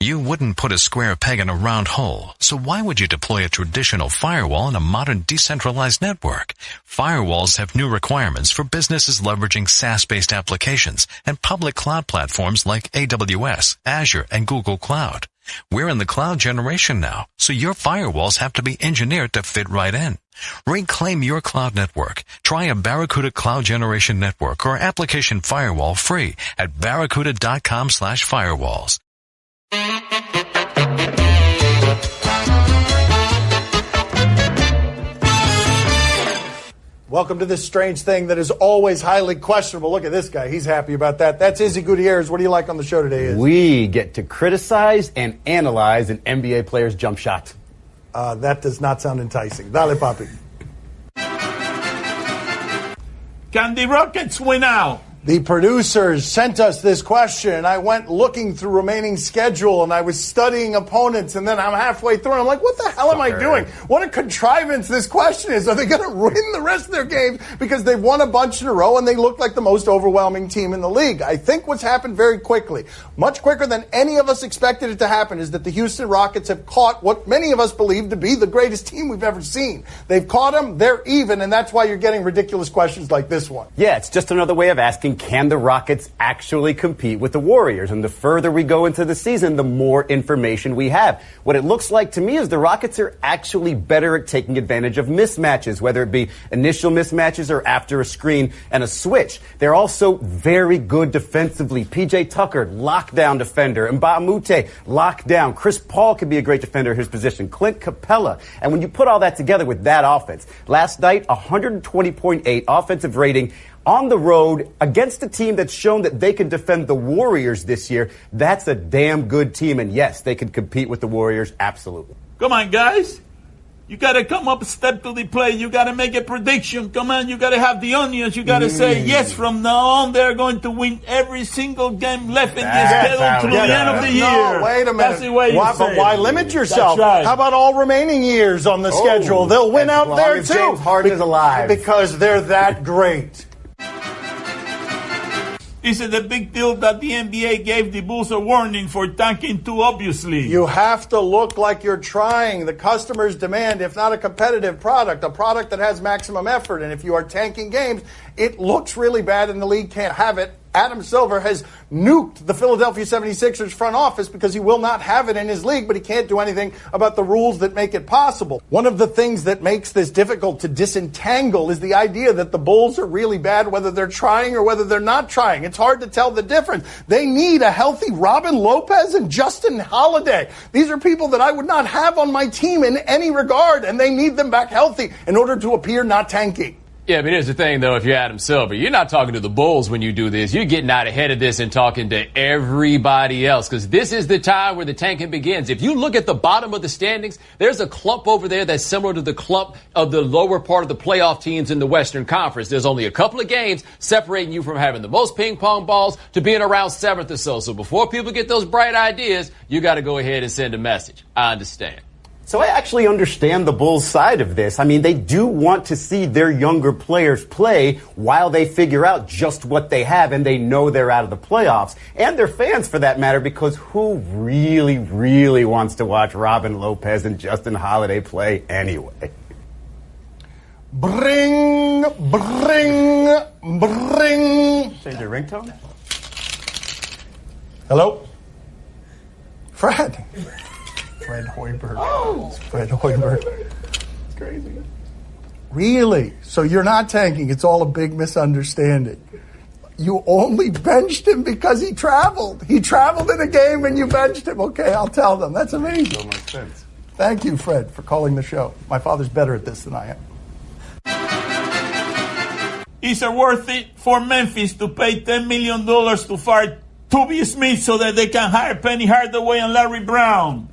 You wouldn't put a square peg in a round hole, so why would you deploy a traditional firewall in a modern decentralized network? Firewalls have new requirements for businesses leveraging SaaS-based applications and public cloud platforms like AWS, Azure, and Google Cloud. We're in the cloud generation now, so your firewalls have to be engineered to fit right in. Reclaim your cloud network. Try a Barracuda Cloud Generation Network or application firewall free at barracuda.com/firewalls. Welcome to this strange thing that is always highly questionable. Look at this guy. He's happy about that. That's Izzy Gutierrez. What do you like on the show today, Izzy? We get to criticize and analyze an NBA player's jump shot. That does not sound enticing. Dale, Papi. Can the Rockets win out? The producers sent us this question, and I went looking through remaining schedule, and I was studying opponents, and then I'm halfway through, and I'm like, what the hell am I doing? What a contrivance this question is. Are they going to win the rest of their games because they've won a bunch in a row, and they look like the most overwhelming team in the league? I think what's happened very quickly, much quicker than any of us expected it to happen, is that the Houston Rockets have caught what many of us believe to be the greatest team we've ever seen. They've caught them, they're even, and that's why you're getting ridiculous questions like this one. Yeah, it's just another way of asking, can the Rockets actually compete with the Warriors? And the further we go into the season, the more information we have. What it looks like to me is the Rockets are actually better at taking advantage of mismatches, whether it be initial mismatches or after a screen and a switch. They're also very good defensively. PJ Tucker, lockdown defender. Mbah a Moute, lockdown. Chris Paul could be a great defender in his position. Clint Capella. And when you put all that together with that offense, last night, 120.8 offensive rating on the road against a team that's shown that they can defend the Warriors this year. That's a damn good team. And yes, they can compete with the Warriors. Absolutely. Come on, guys. You got to come up a step to the plate. You got to make a prediction. Come on, you got to have the onions. You got to say, yes, from now on, they're going to win every single game left in this schedule through the end of the year. No, wait a minute. That's the way you say But why limit yourself? That's right. How about all remaining years on the schedule? They'll win out there, too. James Harden is alive. Because they're that great. Is it a big deal that the NBA gave the Bulls a warning for tanking too obviously? You have to look like you're trying. The customers demand, if not a competitive product, a product that has maximum effort. And if you are tanking games, it looks really bad and the league can't have it. Adam Silver has nuked the Philadelphia 76ers front office because he will not have it in his league, but he can't do anything about the rules that make it possible. One of the things that makes this difficult to disentangle is the idea that the Bulls are really bad, whether they're trying or whether they're not trying. It's hard to tell the difference. They need a healthy Robin Lopez and Justin Holiday. These are people that I would not have on my team in any regard, and they need them back healthy in order to appear not tanky. Yeah, but here's the thing, though, if you're Adam Silver, you're not talking to the Bulls when you do this. You're getting out ahead of this and talking to everybody else, because this is the time where the tanking begins. If you look at the bottom of the standings, there's a clump over there that's similar to the clump of the lower part of the playoff teams in the Western Conference. There's only a couple of games separating you from having the most ping pong balls to being around seventh or so. So before people get those bright ideas, you got to go ahead and send a message. I understand. So I actually understand the Bulls' side of this. I mean, they do want to see their younger players play while they figure out just what they have, and they know they're out of the playoffs. And their fans, for that matter, because who really, really wants to watch Robin Lopez and Justin Holiday play anyway? Bring. Change your ringtone? Hello? Fred. Fred Hoiberg. Oh. Fred Hoiberg. It's crazy. Really? So you're not tanking. It's all a big misunderstanding. You only benched him because he traveled. He traveled in a game and you benched him. Okay, I'll tell them. That's amazing. That makes sense. Thank you, Fred, for calling the show. My father's better at this than I am. Is it worth it for Memphis to pay $10 million to fire Toby Smith so that they can hire Penny Hardaway and Larry Brown?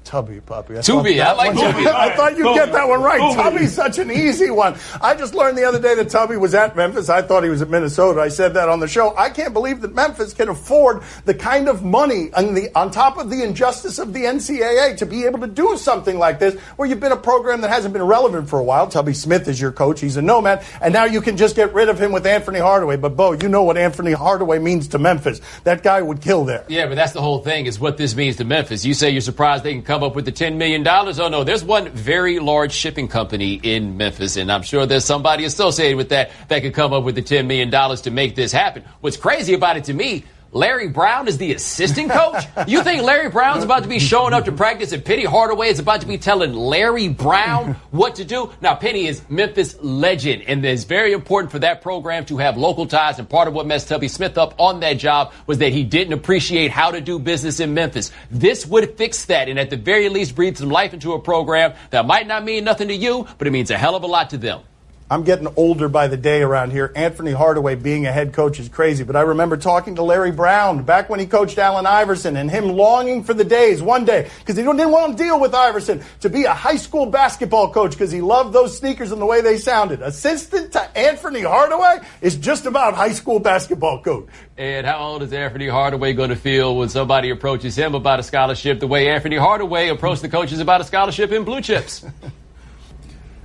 Tubby, Papi. I like Tubby. I thought you'd get that one right. Tubby's such an easy one. I just learned the other day that Tubby was at Memphis. I thought he was at Minnesota. I said that on the show. I can't believe that Memphis can afford the kind of money on top of the injustice of the NCAA to be able to do something like this, where you've been a program that hasn't been relevant for a while. Tubby Smith is your coach. He's a nomad. And now you can just get rid of him with Anthony Hardaway. But, Bo, you know what Anthony Hardaway means to Memphis. That guy would kill there. Yeah, but that's the whole thing, is what this means to Memphis. You say you're surprised they can come up with the $10 million. Oh, no, there's one very large shipping company in Memphis, and I'm sure there's somebody associated with that could come up with the $10 million to make this happen. What's crazy about it to me, Larry Brown is the assistant coach? You think Larry Brown's about to be showing up to practice and Penny Hardaway is about to be telling Larry Brown what to do? Now, Penny is Memphis legend, and it's very important for that program to have local ties, and part of what messed Tubby Smith up on that job was that he didn't appreciate how to do business in Memphis. This would fix that, and at the very least breathe some life into a program that might not mean nothing to you, but it means a hell of a lot to them. I'm getting older by the day around here. Anthony Hardaway being a head coach is crazy, but I remember talking to Larry Brown back when he coached Allen Iverson and him longing for the days one day, because he didn't want to deal with Iverson, to be a high school basketball coach because he loved those sneakers and the way they sounded. Assistant to Anthony Hardaway is just about high school basketball coach. And how old is Anthony Hardaway going to feel when somebody approaches him about a scholarship the way Anthony Hardaway approached the coaches about a scholarship in Blue Chips?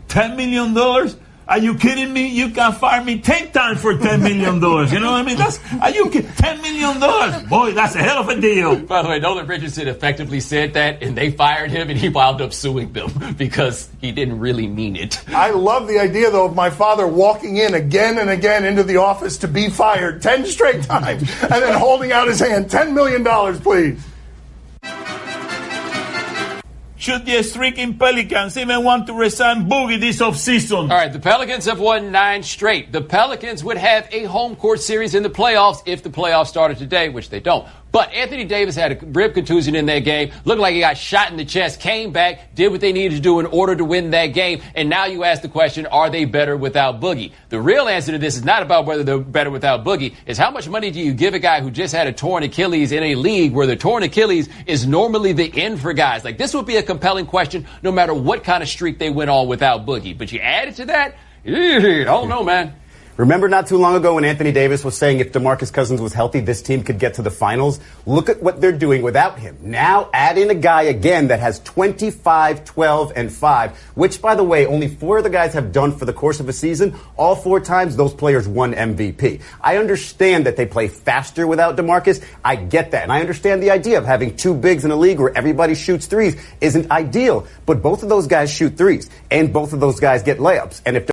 $10 million? Are you kidding me? You can fire me 10 times for $10 million. You know what I mean? Are you kidding? $10 million? Boy, that's a hell of a deal. By the way, Nolan Richardson effectively said that, and they fired him, and he wound up suing them because he didn't really mean it. I love the idea, though, of my father walking in again and again into the office to be fired 10 straight times and then holding out his hand. $10 million, please. Should the streaking Pelicans even want to resign Boogie this offseason? All right, the Pelicans have won 9 straight. The Pelicans would have a home court series in the playoffs if the playoffs started today, which they don't. But Anthony Davis had a rib contusion in that game, looked like he got shot in the chest, came back, did what they needed to do in order to win that game, and now you ask the question, are they better without Boogie? The real answer to this is not about whether they're better without Boogie, it's how much money do you give a guy who just had a torn Achilles in a league where the torn Achilles is normally the end for guys. Like, this would be a compelling question no matter what kind of streak they went on without Boogie. But you add it to that, I don't know, man. Remember not too long ago when Anthony Davis was saying if DeMarcus Cousins was healthy, this team could get to the finals? Look at what they're doing without him. Now add in a guy again that has 25, 12, and 5, which, by the way, only 4 of the guys have done for the course of a season. All 4 times those players won MVP. I understand that they play faster without DeMarcus. I get that. And I understand the idea of having 2 bigs in a league where everybody shoots threes isn't ideal. But both of those guys shoot threes, and both of those guys get layups. And if